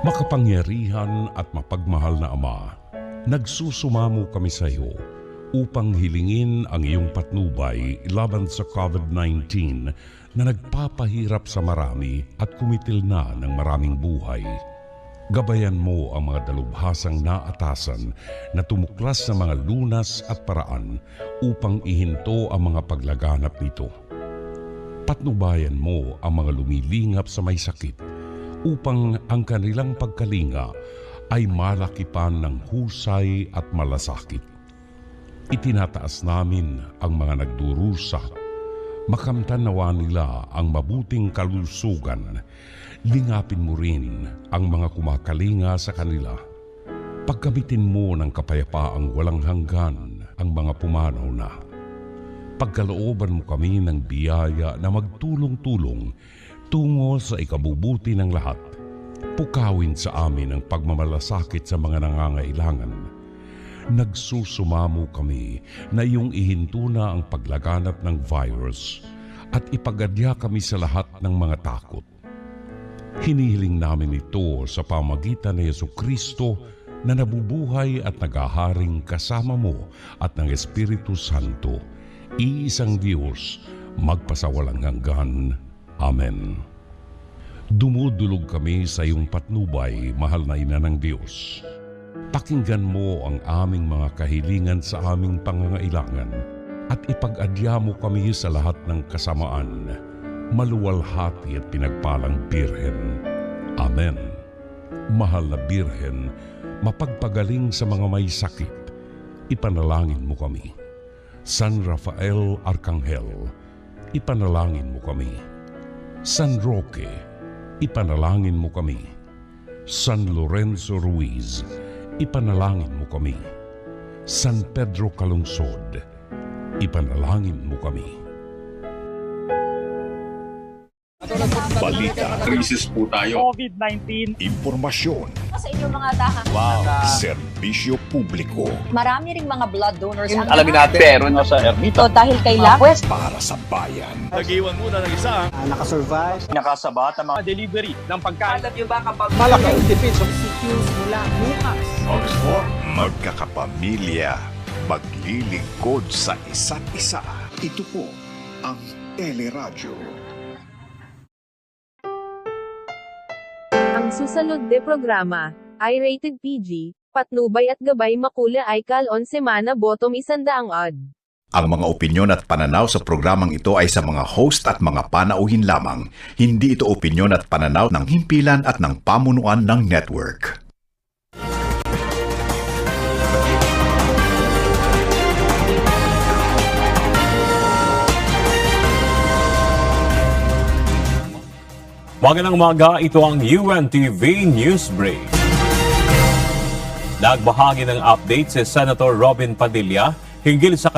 Makapangyarihan at mapagmahal na Ama, nagsusumamo kami sa iyo upang hilingin ang iyong patnubay laban sa COVID-19 na nagpapahirap sa marami at kumitil na ng maraming buhay. Gabayan mo ang mga dalubhasang naatasan na tumuklas sa mga lunas at paraan upang ihinto ang mga paglaganap nito. Patnubayan mo ang mga lumilingap sa may sakit upang ang kanilang pagkalinga ay malakipan ng husay at malasakit. Itinataas namin ang mga nagdurusa. Makamtan nawa nila ang mabuting kalusugan. Lingapin mo rin ang mga kumakalinga sa kanila. Pagkamitin mo ng kapayapaang walang hanggan ang mga pumanaw na. Pagkalooban mo kami ng biyaya na magtulong-tulong tungo sa ikabubuti ng lahat. Pukawin sa amin ang pagmamalasakit sa mga nangangailangan. Nagsusumamo kami na iyong ihinto na ang paglaganap ng virus at ipagadya kami sa lahat ng mga takot. Hinihiling namin ito sa pamagitan ni Jesucristo na nabubuhay at naghaharing kasama mo at ng Espiritu Santo, iisang Diyos, magpasawalang hanggan. Amen. Dumudulog kami sa iyong patnubay, mahal na Ina ng Diyos. Pakinggan mo ang aming mga kahilingan sa aming pangangailangan at ipag-adya mo kami sa lahat ng kasamaan, maluwalhati at pinagpalang Birhen. Amen. Mahal na Birhen, mapagpagaling sa mga may sakit, ipanalangin mo kami. San Rafael Arcangel, ipanalangin mo kami. San Roque, ipanalangin mo kami. San Lorenzo Ruiz, ipanalangin mo kami. San Pedro Calungsod, ipanalangin mo kami. Balita. Krisis po tayo. COVID-19. Impormasyon. Sa inyong mga tahanan. Wow. Serbisyo publiko. Marami ring mga blood donors ang Alamin natin. Pero sa Ermita. ito dahil kay Lapwes. Para sa bayan. Nag-iwan muna ng isa. Nakasurvive. Nakasabata mga Delivery ng pagkain. Alam niyo ba kapag Malaki ang tipid. Oxford. Magkakapamilya. Maglilingkod sa isa't isa. Ito po ang Teleradyo. Ang susunod de programa ay rated PG, patnubay at gabay makula ay kalon semana bottom 100 odd. Ang mga opinyon at pananaw sa programang ito ay sa mga host at mga panauhin lamang. Hindi ito opinyon at pananaw ng himpilan at ng pamunuan ng network. Magandang umaga, ito ang UNTV News Break. Nagbahagi ng update si Senator Robin Padilla hinggil sa